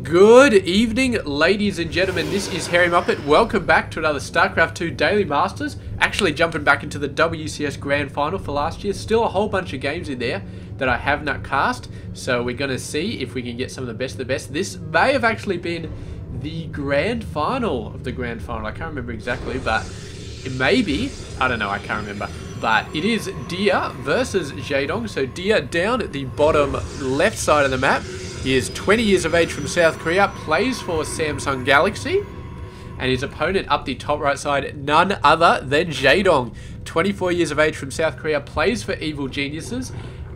Good evening, ladies and gentlemen. This is Harry Muppet. Welcome back to another Starcraft 2 Daily Masters. Actually jumping back into the WCS Grand Final for last year. Still a whole bunch of games in there that I have not cast. So we're going to see if we can get some of the best of the best. This may have actually been the Grand Final of the Grand Final. I can't remember exactly, but it may be. I don't know, I can't remember. But it is Dia versus Jaedong. So Dia down at the bottom left side of the map. He is 20 years of age from South Korea, plays for Samsung Galaxy, and his opponent up the top right side, none other than Jaedong, 24 years of age from South Korea, plays for Evil Geniuses,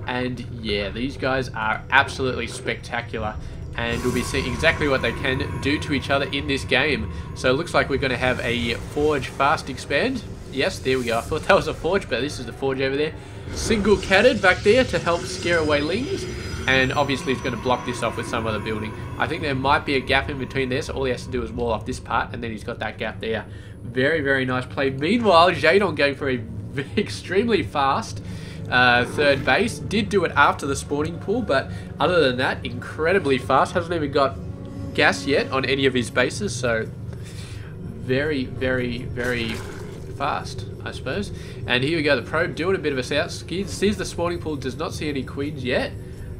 and yeah, these guys are absolutely spectacular, and we'll be seeing exactly what they can do to each other in this game. So it looks like we're going to have a Forge Fast Expand. Yes, there we go. I thought that was a Forge, but this is the Forge over there. Single cannon back there to help scare away Lings. And obviously he's going to block this off with some other building. I think there might be a gap in between there, so all he has to do is wall off this part, and then he's got that gap there. Very, very nice play. Meanwhile, Jaedong going for a extremely fast third base. Did do it after the spawning pool, but other than that, incredibly fast. Hasn't even got gas yet on any of his bases, so very, very, very fast, I suppose. And here we go, the probe doing a bit of a south. Sees the spawning pool, does not see any queens yet.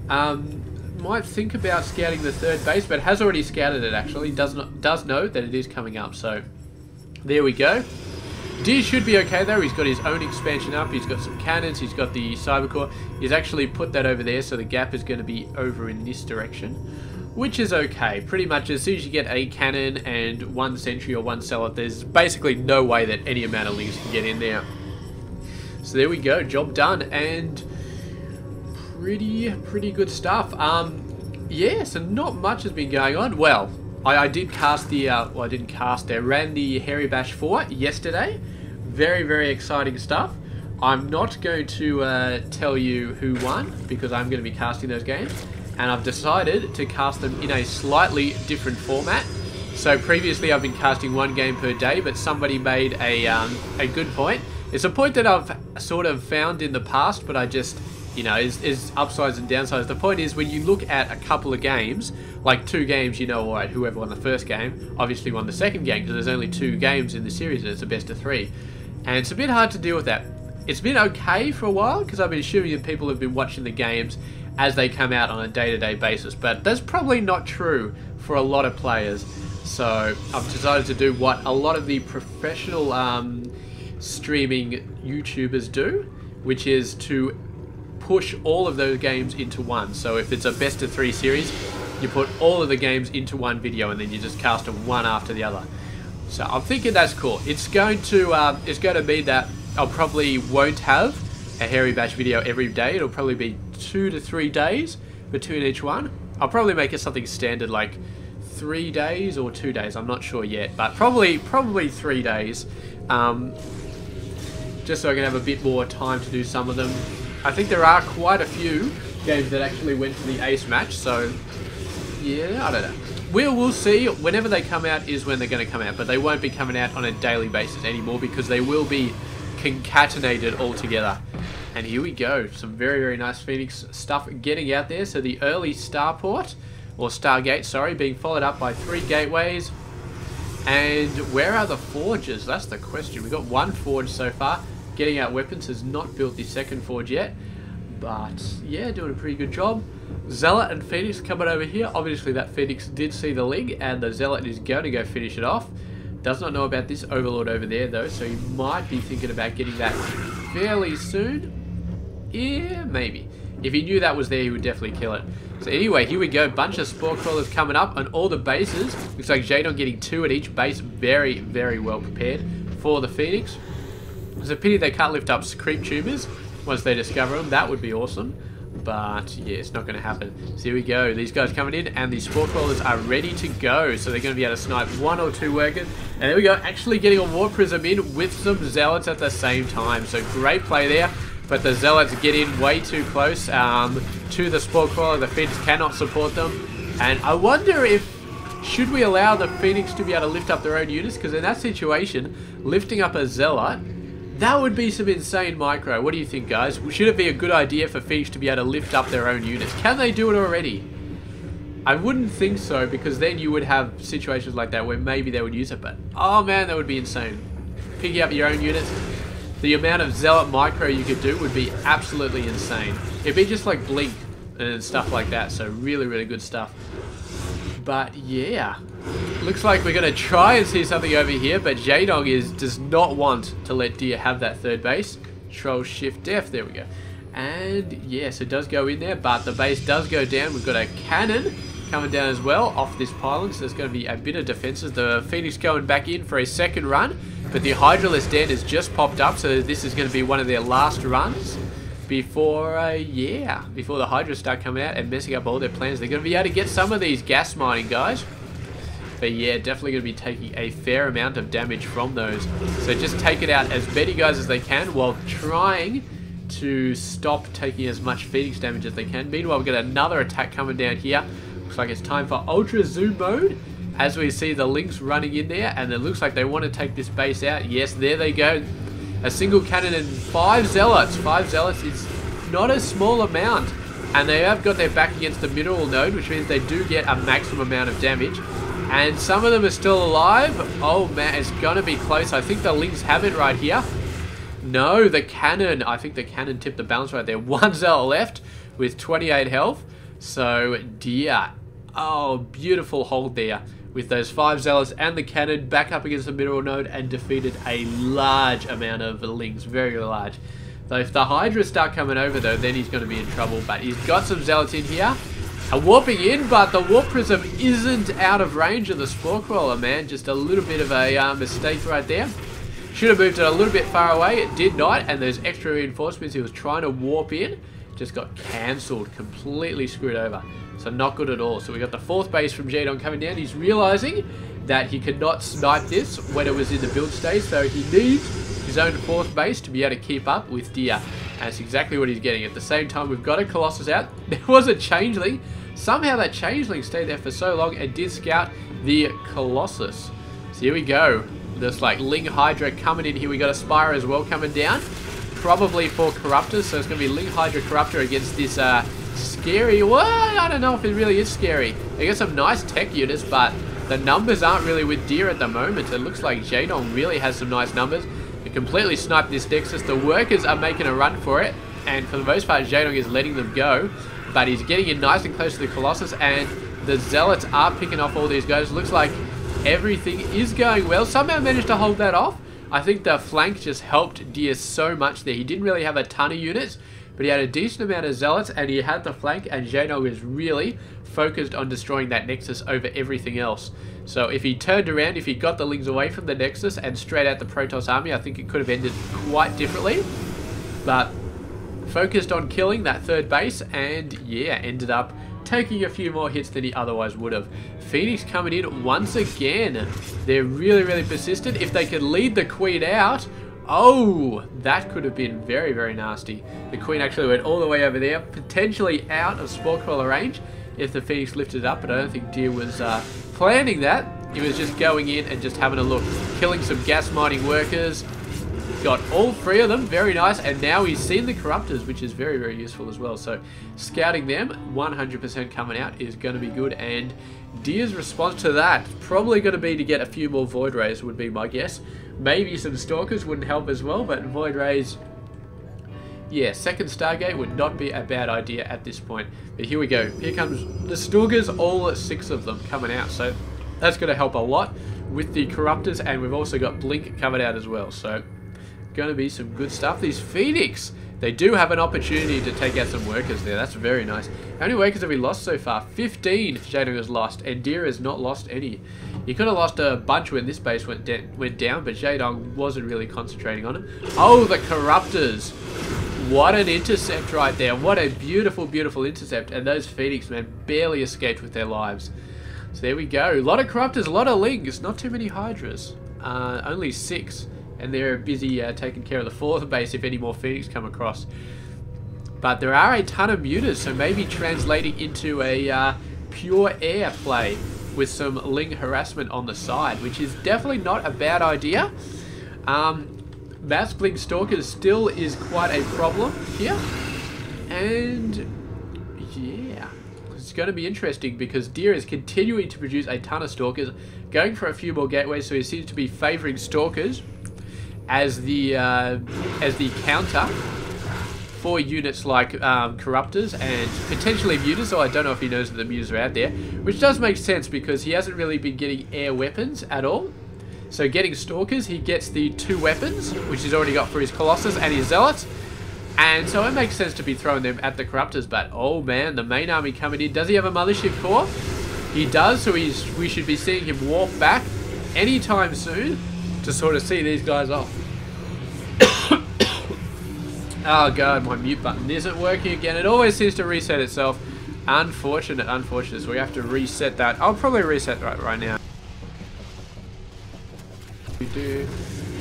Might think about scouting the third base, but has already scouted it actually. Does know that it is coming up, so there we go. Deer should be okay though. He's got his own expansion up, he's got some cannons, he's got the cyber core. He's actually put that over there, so the gap is going to be over in this direction, which is okay. Pretty much as soon as you get a cannon and one sentry or one zealot, there's basically no way that any amount of lings can get in there. So there we go, job done, and pretty good stuff. Yeah, so not much has been going on. Well, I did cast the well, I didn't cast there, ran the Hairy Bash 4 yesterday. Very, very exciting stuff. I'm not going to tell you who won, because I'm going to be casting those games, and I've decided to cast them in a slightly different format. So previously I've been casting one game per day, but somebody made a good point. It's a point that I've sort of found in the past, but I just, you know, is upsides and downsides. The point is, when you look at a couple of games, like 2 games, you know, alright, whoever won the first game obviously won the second game, because there's only 2 games in the series and it's a best of 3. And it's a bit hard to deal with that. It's been okay for a while, because I've been assuming that people have been watching the games as they come out on a day-to-day basis, but that's probably not true for a lot of players. So I've decided to do what a lot of the professional streaming YouTubers do, which is to push all of those games into one. So if it's a best of 3 series, you put all of the games into one video, and then you just cast them one after the other. So I'm thinking that's cool. It's going to mean that I'll probably won't have a Hairy Bash video every day. It'll probably be 2 to 3 days between each one. I'll probably make it something standard like 3 days or 2 days. I'm not sure yet, but probably 3 days, just so I can have a bit more time to do some of them. I think there are quite a few games that actually went to the ace match, so yeah, I don't know. We'll see. Whenever they come out is when they're going to come out, but they won't be coming out on a daily basis anymore, because they will be concatenated all together. And here we go, some very, very nice Phoenix stuff getting out there. So the early starport, or Stargate, sorry, being followed up by 3 gateways. And where are the forges? That's the question. We've got 1 forge so far. Getting out weapons, has not built the second forge yet, but yeah, doing a pretty good job. Zealot and Phoenix coming over here. Obviously that Phoenix did see the Ling, and the Zealot is going to go finish it off. Does not know about this Overlord over there though, so you might be thinking about getting that fairly soon. Yeah, maybe. If he knew that was there, he would definitely kill it. So anyway, here we go. Bunch of Spore Crawlers coming up on all the bases. Looks like Jaedong getting 2 at each base. Very, very well prepared for the Phoenix. It's a pity they can't lift up creep tumors once they discover them. That would be awesome. But yeah, it's not going to happen. So here we go. These guys coming in, and the Spore Crawlers are ready to go. So they're going to be able to snipe 1 or 2 workers. And there we go. Actually getting a War Prism in with some Zealots at the same time. So great play there. But the Zealots get in way too close to the Spore Crawler. The Phoenix cannot support them. And I wonder if, should we allow the Phoenix to be able to lift up their own units? Because in that situation, lifting up a Zealot, that would be some insane micro. What do you think, guys? Should it be a good idea for Phoenix to be able to lift up their own units? Can they do it already? I wouldn't think so, because then you would have situations like that where maybe they would use it, but oh man, that would be insane. Picking up your own units, the amount of Zealot micro you could do would be absolutely insane. It'd be just like Blink and stuff like that, so really, really good stuff. But yeah, looks like we're going to try and see something over here, but Jaedong does not want to let Deer have that third base. Control Shift F, there we go. And yes, it does go in there, but the base does go down. We've got a cannon coming down as well off this pylon, so there's going to be a bit of defenses. The Phoenix going back in for a second run, but the Hydralisk Den has just popped up, so this is going to be one of their last runs before before the Hydras start coming out and messing up all their plans. They're going to be able to get some of these gas mining guys, but yeah, definitely going to be taking a fair amount of damage from those. So just take it out as many guys as they can while trying to stop taking as much Phoenix damage as they can. Meanwhile, we've got another attack coming down here. Looks like it's time for Ultra Zoom mode, as we see the Lynx running in there, and it looks like they want to take this base out. Yes, there they go. A single cannon and 5 Zealots. 5 Zealots is not a small amount, and they have got their back against the mineral node, which means they do get a maximum amount of damage. And some of them are still alive. Oh man, it's gonna be close. I think the Lynx have it right here. No, the cannon. I think the cannon tipped the balance right there. 1 Zealot left with 28 health. So, dear. Oh, beautiful hold there with those 5 Zealots and the cannon back up against the mineral node and defeated a large amount of Lynx. Very large. So if the Hydras start coming over though, then he's going to be in trouble. But he's got some Zealots in here. Warping in, but the Warp Prism isn't out of range of the Spore Crawler, man. Just a little bit of a mistake right there. Should have moved it a little bit far away. It did not, and those extra reinforcements he was trying to warp in just got cancelled, completely screwed over. So not good at all. So we got the 4th base from Jaedong coming down. He's realizing that he could not snipe this when it was in the build stage, so he needs his own 4th base to be able to keep up with Deer. And that's exactly what he's getting. At the same time, we've got a Colossus out. There was a Changeling. Somehow that Changeling stayed there for so long and did scout the Colossus. So here we go. There's like Ling Hydra coming in here. We got a Spire as well coming down. Probably for Corruptors. So it's going to be Ling Hydra Corruptor against this scary... Well, I don't know if it really is scary. They got some nice tech units, but the numbers aren't really with Deer at the moment. It looks like Jaedong really has some nice numbers. They completely sniped this Nexus. The workers are making a run for it. And for the most part, Jaedong is letting them go. But he's getting in nice and close to the Colossus. And the Zealots are picking off all these guys. Looks like everything is going well. Somehow managed to hold that off. I think the flank just helped Deer so much there. He didn't really have a ton of units, but he had a decent amount of Zealots, and he had the flank, and Jaedong is really focused on destroying that Nexus over everything else. So if he turned around, if he got the Lings away from the Nexus and straight out the Protoss army, I think it could have ended quite differently. But focused on killing that 3rd base, and yeah, ended up taking a few more hits than he otherwise would have. Phoenix coming in once again. They're really persistent. If they could lead the Queen out, oh, that could have been very nasty. The Queen actually went all the way over there, potentially out of Spore Crawler range if the Phoenix lifted it up, but I don't think Deer was planning that. He was just going in and just having a look, killing some gas mining workers. Got all 3 of them, very nice, and now he's seen the Corruptors, which is very useful as well. So scouting them 100% coming out is going to be good, and Deer's response to that probably going to be to get a few more Void Rays, would be my guess. Maybe some Stalkers wouldn't help as well, but Void Rays, yeah, 2nd Stargate would not be a bad idea at this point. But here we go. Here comes the Stalkers, all 6 of them coming out, so that's going to help a lot with the Corruptors, and we've also got Blink coming out as well, so going to be some good stuff. These Phoenix, they do have an opportunity to take out some workers there. That's very nice. How many workers have we lost so far? 15 Jaedong has lost, and Deer has not lost any. He could have lost a bunch when this base went down, but Jaedong wasn't really concentrating on it. Oh, the Corruptors. What an intercept right there. What a beautiful intercept. And those Phoenix, man, barely escaped with their lives. So there we go. A lot of Corruptors, a lot of Lings. Not too many Hydras. Only 6. And they're busy taking care of the 4th base if any more Phoenix come across. But there are a ton of mutas, so maybe translating into a pure air play with some Ling harassment on the side, which is definitely not a bad idea. Mass Blink Stalkers still is quite a problem here. And yeah, it's going to be interesting because Deer is continuing to produce a ton of Stalkers, going for a few more gateways, so he seems to be favouring Stalkers as the counter for units like Corruptors and potentially Mutas, so I don't know if he knows that the Mutas are out there, which does make sense because he hasn't really been getting air weapons at all. So getting Stalkers, he gets the 2 weapons, which he's already got for his Colossus and his Zealots, and so it makes sense to be throwing them at the Corruptors, but oh man, the main army coming in. Does he have a Mothership Core? He does, so we should be seeing him warp back anytime soon to sort of see these guys off. Oh god, my mute button isn't working again. It always seems to reset itself. Unfortunate, unfortunate. So we have to reset that. I'll probably reset that right now.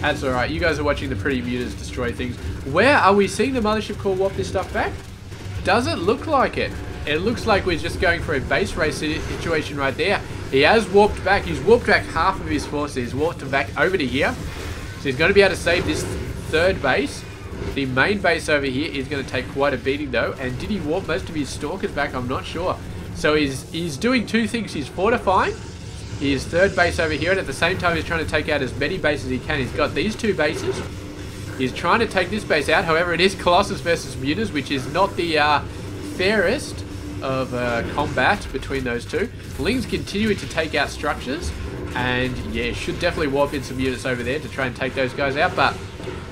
That's alright. You guys are watching the pretty mutas destroy things. Where are we seeing the Mothership Core warp this stuff back? Doesn't look like it. It looks like we're just going for a base race situation right there. He has warped back. He's warped back half of his forces. He's warped them back over to here. So he's going to be able to save this 3rd base. The main base over here is going to take quite a beating though. And did he warp most of his Stalkers back? I'm not sure. So he's doing 2 things. He's fortifying his 3rd base over here, and at the same time he's trying to take out as many bases as he can. He's got these 2 bases. He's trying to take this base out. However, it is Colossus versus Mutas, which is not the fairest of combat between those 2. Ling's continuing to take out structures, and yeah, should definitely warp in some units over there to try and take those guys out, but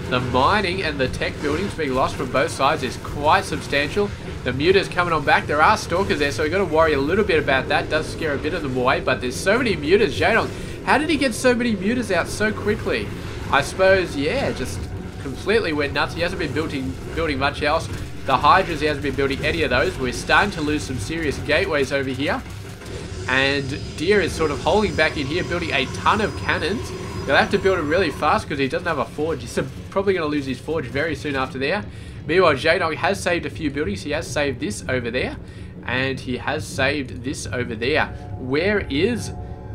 the mining and the tech buildings being lost from both sides is quite substantial. The Mutas coming on back. There are Stalkers there, so we've got to worry a little bit about that. Does scare a bit of them away, but there's so many Mutas. Jaedong, how did he get so many Mutas out so quickly? I suppose, yeah, just completely went nuts. He hasn't been building much else. The Hydras, he hasn't been building any of those. We're starting to lose some serious gateways over here. And Deer is sort of holding back in here, building a ton of cannons. He'll have to build it really fast because he doesn't have a forge. He's probably going to lose his forge very soon after there. Meanwhile, Jaedong has saved a few buildings. He has saved this over there, and he has saved this over there. Where is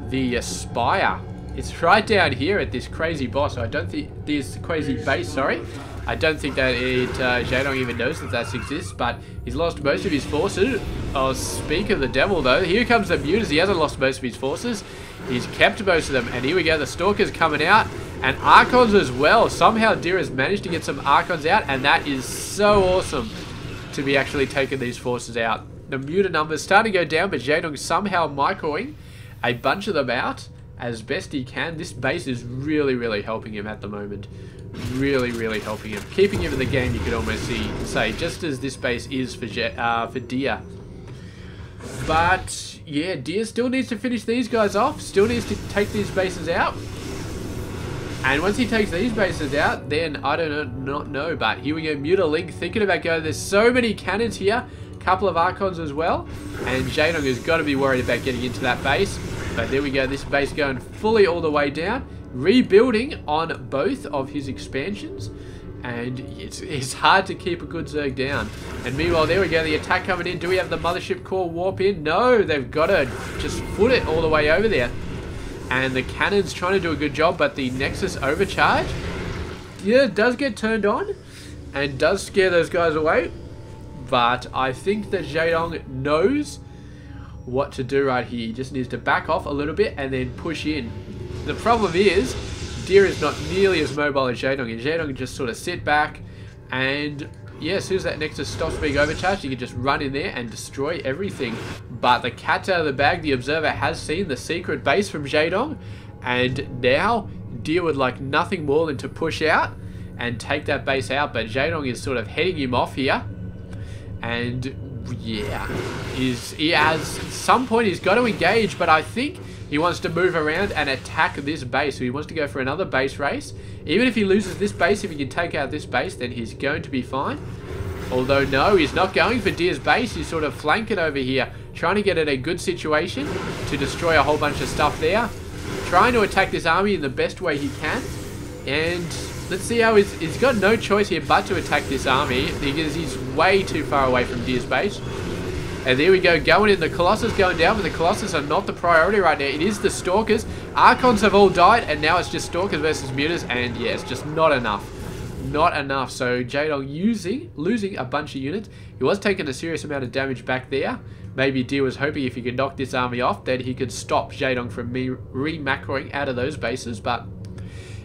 the Spire? It's right down here at this crazy boss. I don't think this crazy base. Sorry, I don't think that Jaedong even knows that that exists. But he's lost most of his forces. Oh, speak of the devil, though. Here comes the Mutas. He hasn't lost most of his forces. He's kept most of them, and here we go. The Stalkers coming out. And Archons as well. Somehow Deer has managed to get some Archons out, and that is so awesome to be actually taking these forces out. The Muta numbers starting to go down, but Jaedong somehow microing a bunch of them out as best he can. This base is really, really helping him at the moment. Really, really helping him. Keeping him in the game, you could almost say, just as this base is for Deer. But, yeah, Deer still needs to finish these guys off. Still needs to take these bases out. And once he takes these bases out, then I don't know, but here we go. Muta Ling thinking about going. There's so many cannons here, couple of Archons as well, and Jaedong has got to be worried about getting into that base. But there we go. This base going fully all the way down, rebuilding on both of his expansions, and it's hard to keep a good Zerg down. And meanwhile, there we go. The attack coming in. Do we have the Mothership Core warp in? No, they've got to just foot it all the way over there. And the cannon's trying to do a good job, but the Nexus overcharge, yeah, does get turned on and does scare those guys away. But I think that Jaedong knows what to do right here. He just needs to back off a little bit and then push in. The problem is, Deer is not nearly as mobile as Jaedong, and Jaedong can just sort of sit back and, yeah, as soon as that Nexus stops being overcharged, you can just run in there and destroy everything. But the cat's out of the bag. The Observer has seen the secret base from Jaedong, and now Deer would like nothing more than to push out and take that base out. But Jaedong is sort of heading him off here, and yeah, he has at some point he's got to engage, but I think he wants to move around and attack this base. So he wants to go for another base race. Even if he loses this base, if he can take out this base, then he's going to be fine. Although no, he's not going for Deer's base. He's sort of flanking over here, trying to get in a good situation to destroy a whole bunch of stuff there. Trying to attack this army in the best way he can. And let's see how he's got no choice here but to attack this army, because he's way too far away from Deer's base. And there we go, going in. The Colossus going down, but the Colossus are not the priority right now. It is the Stalkers. Archons have all died, and now it's just Stalkers versus Mutas, and yeah, it's just not enough. Not enough. So Jaedong losing a bunch of units. He was taking a serious amount of damage back there, maybe Deer was hoping if he could knock this army off, then he could stop Jaedong from re-macroing out of those bases, but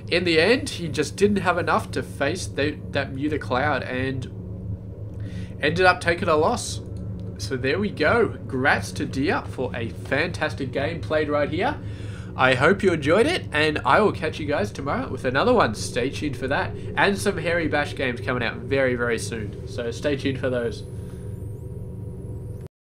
in the end, he just didn't have enough to face that Muta Cloud and ended up taking a loss. So there we go. Grats to Deer for a fantastic game played right here. I hope you enjoyed it, and I will catch you guys tomorrow with another one. Stay tuned for that, and some Hairy Bash games coming out very, very soon. So stay tuned for those.